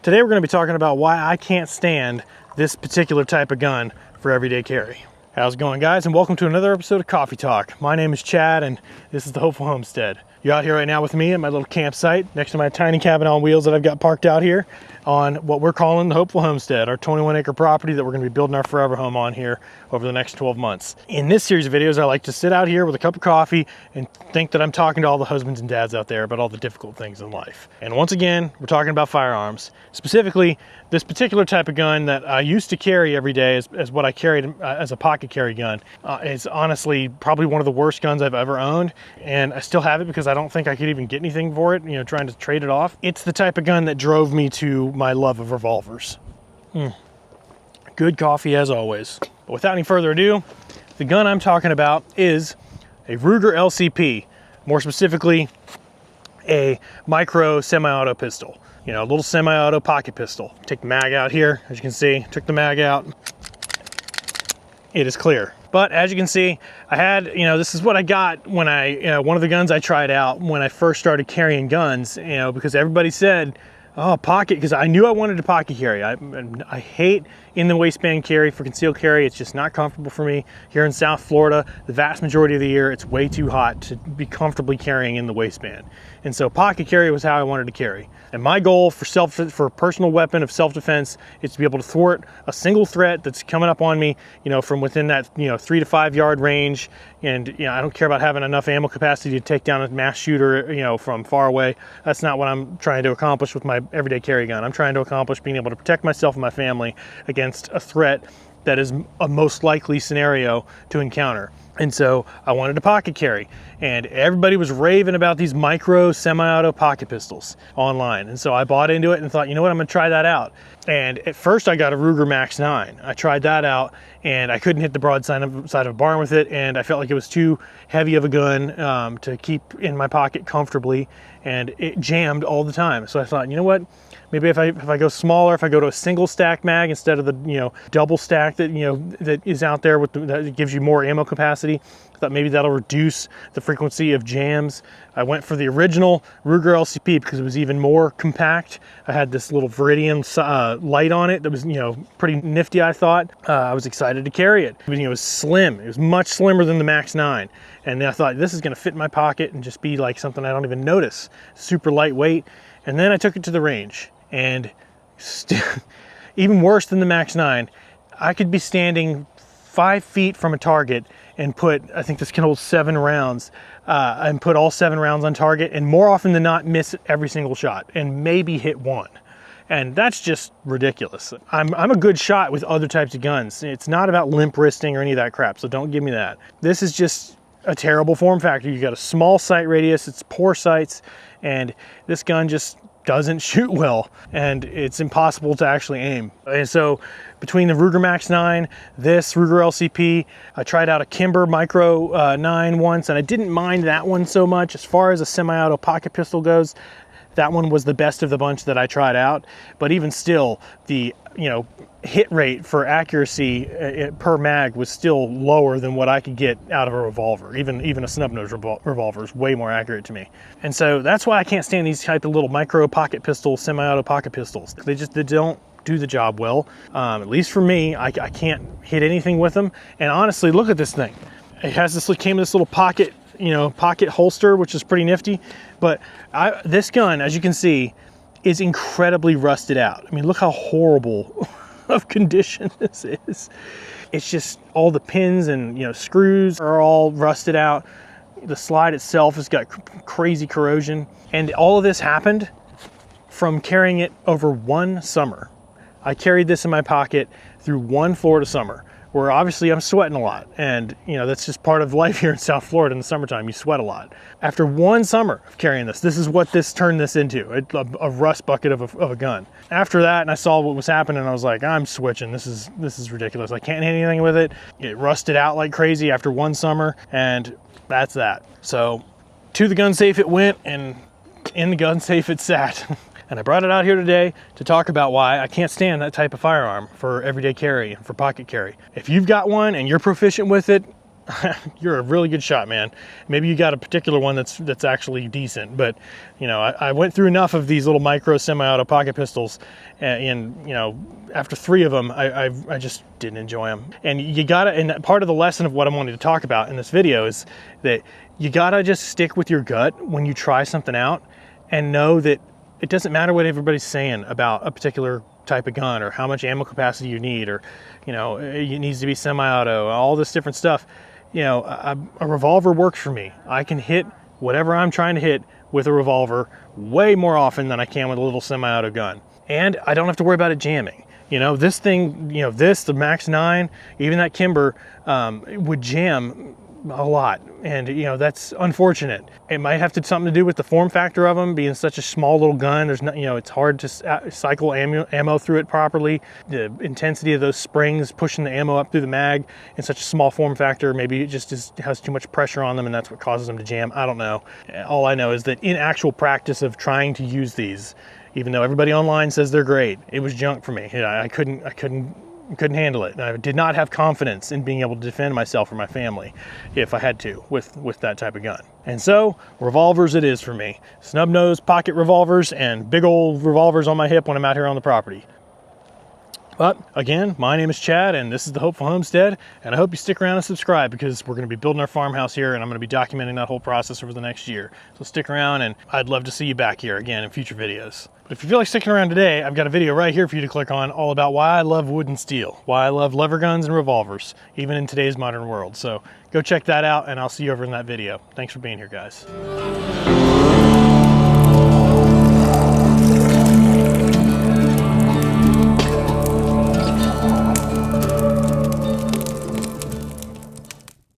Today we're going to be talking about why I can't stand this particular type of gun for everyday carry. How's it going, guys, and welcome to another episode of Coffee Talk. My name is Chad and this is the Hopeful Homestead. You're out here right now with me at my little campsite next to my tiny cabin on wheels that I've got parked out here on what we're calling the Hopeful Homestead, our 21-acre property that we're going to be building our forever home on here over the next 12 months. In this series of videos, I like to sit out here with a cup of coffee and think that I'm talking to all the husbands and dads out there about all the difficult things in life. And once again, we're talking about firearms. Specifically, this particular type of gun that I used to carry every day as what I carried as a pocket carry gun is honestly probably one of the worst guns I've ever owned. And I still have it because I don't think I could even get anything for it, trying to trade it off. It's the type of gun that drove me to my love of revolvers. Good coffee as always. But without any further ado, the gun I'm talking about is a Ruger LCP, more specifically a micro semi-auto pistol. A little semi-auto pocket pistol. Take the mag out here, as you can see, took the mag out. It is clear. But as you can see, I had, this is what I got when one of the guns I tried out when I first started carrying guns, because everybody said, oh, pocket, because I knew I wanted to pocket carry. I hate in the waistband carry for concealed carry. It's just not comfortable for me. Here in South Florida, the vast majority of the year, it's way too hot to be comfortably carrying in the waistband. And so pocket carry was how I wanted to carry. And my goal for a personal weapon of self-defense is to be able to thwart a single threat that's coming up on me, from within that, 3 to 5 yard range. And, I don't care about having enough ammo capacity to take down a mass shooter, from far away. That's not what I'm trying to accomplish with my everyday carry gun. I'm trying to accomplish being able to protect myself and my family against a threat that is a most likely scenario to encounter. And so I wanted to pocket carry, and everybody was raving about these micro semi-auto pocket pistols online. And so I bought into it and thought, you know what, I'm gonna try that out. And at first I got a Ruger Max 9. I tried that out and I couldn't hit the broadside of a barn with it, and I felt like it was too heavy of a gun to keep in my pocket comfortably, and it jammed all the time. So I thought, you know what, maybe if I go smaller, if I go to a single stack mag instead of the double stack that that is out there that gives you more ammo capacity, I thought maybe that'll reduce the frequency of jams. I went for the original Ruger LCP because it was even more compact. I had this little Viridian light on it that was pretty nifty, I thought. I was excited to carry it. It was slim. It was much slimmer than the Max 9. And I thought, this is gonna fit in my pocket and just be like something I don't even notice. Super lightweight. And then I took it to the range, and even worse than the Max 9, I could be standing 5 feet from a target and put, I think this can hold 7 rounds, and put all 7 rounds on target, and more often than not miss every single shot and maybe hit one. And that's just ridiculous. I'm a good shot with other types of guns. It's not about limp wristing or any of that crap, so don't give me that. This is just a terrible form factor. You got a small sight radius, it's poor sights, and this gun just doesn't shoot well, and it's impossible to actually aim. And so between the Ruger Max 9, this Ruger LCP, I tried out a Kimber Micro 9 once, and I didn't mind that one so much. As far as a semi-auto pocket pistol goes, that one was the best of the bunch that I tried out. But even still, the hit rate for accuracy per mag was still lower than what I could get out of a revolver. Even a snub-nose revolver is way more accurate to me. And so that's why I can't stand these type of little micro pocket pistols, semi-auto pocket pistols. They don't do the job well. At least for me, I can't hit anything with them. And honestly, look at this thing. It has came in this little pocket, pocket holster, which is pretty nifty. But this gun, as you can see, is incredibly rusted out. I mean, look how horrible of condition this is. It's just all the pins and screws are all rusted out. The slide itself has got crazy corrosion, and all of this happened from carrying it over one summer. I carried this in my pocket through one Florida summer, where obviously I'm sweating a lot, and that's just part of life here in South Florida in the summertime. You sweat a lot. After one summer of carrying this is what this turned this into, a rust bucket of a gun. After that, and I saw what was happening, I was like, I'm switching. This is ridiculous. I can't hit anything with it. It rusted out like crazy after one summer, and that's that. So to the gun safe it went, and in the gun safe it sat. And I brought it out here today to talk about why I can't stand that type of firearm for everyday carry and for pocket carry. If you've got one and you're proficient with it, you're a really good shot, man. Maybe you got a particular one that's actually decent, but you know, I went through enough of these little micro semi-auto pocket pistols, and you know, after 3 of them, I just didn't enjoy them. And you gotta, and part of the lesson of what I wanted to talk about in this video is that you gotta just stick with your gut when you try something out, and know that it doesn't matter what everybody's saying about a particular type of gun or how much ammo capacity you need, or you know, it needs to be semi-auto, all this different stuff. You know, a revolver works for me. I can hit whatever I'm trying to hit with a revolver way more often than I can with a little semi-auto gun, and I don't have to worry about it jamming. You know, this thing, you know, the Max 9, even that Kimber, would jam a lot, and you know, that's unfortunate. It might have something to do with the form factor of them being such a small little gun. There's not, you know, it's hard to cycle ammo through it properly. The intensity of those springs pushing the ammo up through the mag in such a small form factor, maybe it just has too much pressure on them, and that's what causes them to jam. I don't know. All I know is that in actual practice of trying to use these, even though everybody online says they're great, it was junk for me. You know, I couldn't handle it. I did not have confidence in being able to defend myself or my family if I had to with that type of gun. And so revolvers it is for me. Snub nose pocket revolvers and big old revolvers on my hip when I'm out here on the property. But again, my name is Chad, and this is the Hopeful Homestead, and I hope you stick around and subscribe, because we're going to be building our farmhouse here, and I'm going to be documenting that whole process over the next year. So stick around, and I'd love to see you back here again in future videos. But if you feel like sticking around today, I've got a video right here for you to click on all about why I love wood and steel, why I love lever guns and revolvers, even in today's modern world. So go check that out, and I'll see you over in that video. Thanks for being here, guys.